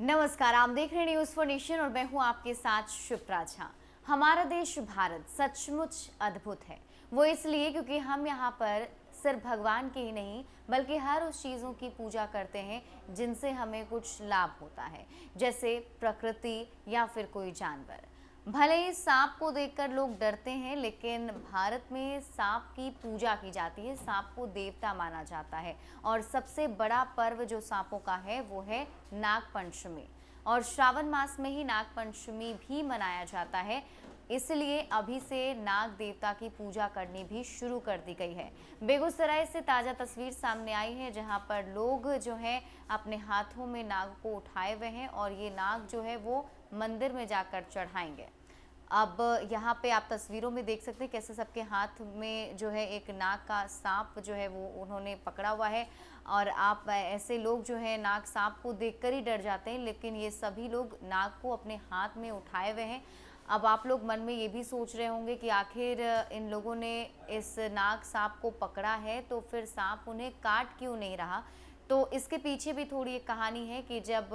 नमस्कार, आप देख रहे हैं न्यूज़ फॉर नेशन और मैं हूं आपके साथ शिप्रा झा। हमारा देश भारत सचमुच अद्भुत है। वो इसलिए क्योंकि हम यहाँ पर सिर्फ भगवान की ही नहीं बल्कि हर उस चीज़ों की पूजा करते हैं जिनसे हमें कुछ लाभ होता है, जैसे प्रकृति या फिर कोई जानवर। भले ही सांप को देखकर लोग डरते हैं, लेकिन भारत में सांप की पूजा की जाती है। सांप को देवता माना जाता है और सबसे बड़ा पर्व जो सांपों का है वो है नाग पंचमी। और श्रावण मास में ही नाग पंचमी भी मनाया जाता है, इसलिए अभी से नाग देवता की पूजा करनी भी शुरू कर दी गई है। बेगूसराय से ताज़ा तस्वीर सामने आई है, जहां पर लोग जो है अपने हाथों में नाग को उठाए हुए हैं और ये नाग जो है वो मंदिर में जाकर चढ़ाएंगे। अब यहाँ पे आप तस्वीरों में देख सकते हैं कैसे सबके हाथ में जो है एक नाग का सांप जो है वो उन्होंने पकड़ा हुआ है। और आप ऐसे लोग जो है नाग सांप को देखकर ही डर जाते हैं, लेकिन ये सभी लोग नाग को अपने हाथ में उठाए हुए हैं। अब आप लोग मन में ये भी सोच रहे होंगे कि आखिर इन लोगों ने इस नाग सांप को पकड़ा है तो फिर सांप उन्हें काट क्यों नहीं रहा। तो इसके पीछे भी थोड़ी एक कहानी है कि जब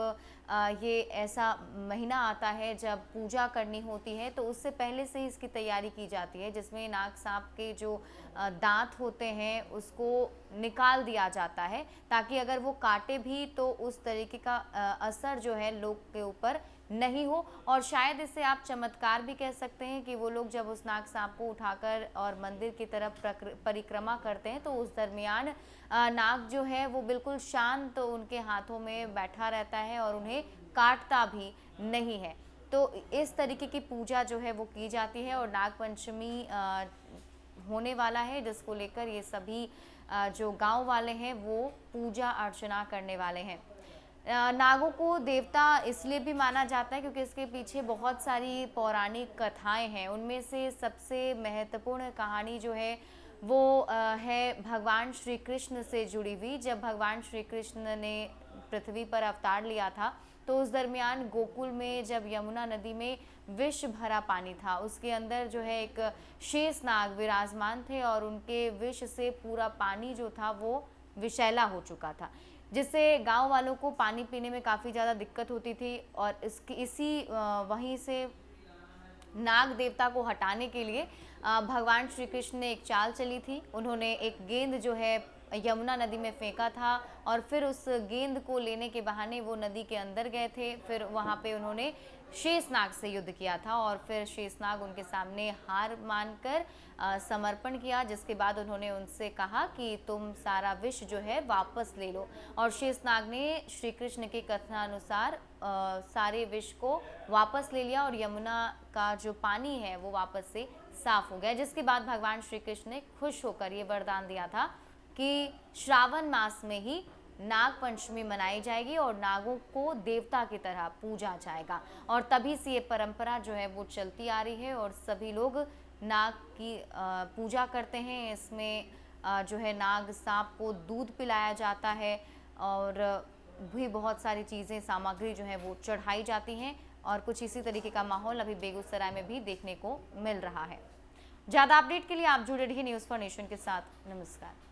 ये ऐसा महीना आता है जब पूजा करनी होती है तो उससे पहले से ही इसकी तैयारी की जाती है, जिसमें नाग सांप के जो दांत होते हैं उसको निकाल दिया जाता है ताकि अगर वो काटे भी तो उस तरीके का असर जो है लोग के ऊपर नहीं हो। और शायद इसे आप चमत्कार भी कह सकते हैं कि वो लोग जब उस नाग सांप को उठाकर और मंदिर की तरफ परिक्रमा करते हैं तो उस दरमियान नाग जो है वो बिल्कुल शांत तो उनके हाथों में बैठा रहता है और उन्हें काटता भी नहीं है। तो इस तरीके की पूजा जो है वो की जाती है और नाग पंचमी होने वाला है, जिसको लेकर ये सभी जो गांव वाले हैं वो पूजा अर्चना करने वाले हैं। नागों को देवता इसलिए भी माना जाता है क्योंकि इसके पीछे बहुत सारी पौराणिक कथाएं हैं। उनमें से सबसे महत्वपूर्ण कहानी जो है वो है भगवान श्री कृष्ण से जुड़ी हुई। जब भगवान श्री कृष्ण ने पृथ्वी पर अवतार लिया था तो उस दरमियान गोकुल में जब यमुना नदी में विष भरा पानी था, उसके अंदर जो है एक शेष नाग विराजमान थे और उनके विष से पूरा पानी जो था वो विषैला हो चुका था, जिससे गांव वालों को पानी पीने में काफ़ी ज़्यादा दिक्कत होती थी। और इसी वहीं से नाग देवता को हटाने के लिए भगवान श्री कृष्ण ने एक चाल चली थी। उन्होंने एक गेंद जो है यमुना नदी में फेंका था और फिर उस गेंद को लेने के बहाने वो नदी के अंदर गए थे। फिर वहाँ पे उन्होंने शेषनाग से युद्ध किया था और फिर शेषनाग उनके सामने हार मानकर समर्पण किया, जिसके बाद उन्होंने उनसे कहा कि तुम सारा विष जो है वापस ले लो। और शेषनाग ने श्री कृष्ण के कथनानुसार सारे विष को वापस ले लिया और यमुना का जो पानी है वो वापस से साफ हो गया, जिसके बाद भगवान श्री कृष्ण ने खुश होकर ये वरदान दिया था कि श्रावण मास में ही नाग पंचमी मनाई जाएगी और नागों को देवता की तरह पूजा जाएगा। और तभी से ये परंपरा जो है वो चलती आ रही है और सभी लोग नाग की पूजा करते हैं। इसमें जो है नाग सांप को दूध पिलाया जाता है और भी बहुत सारी चीज़ें सामग्री जो है वो चढ़ाई जाती हैं और कुछ इसी तरीके का माहौल अभी बेगूसराय में भी देखने को मिल रहा है। ज़्यादा अपडेट के लिए आप जुड़े रहिए न्यूज़ फॉर नेशन के साथ। नमस्कार।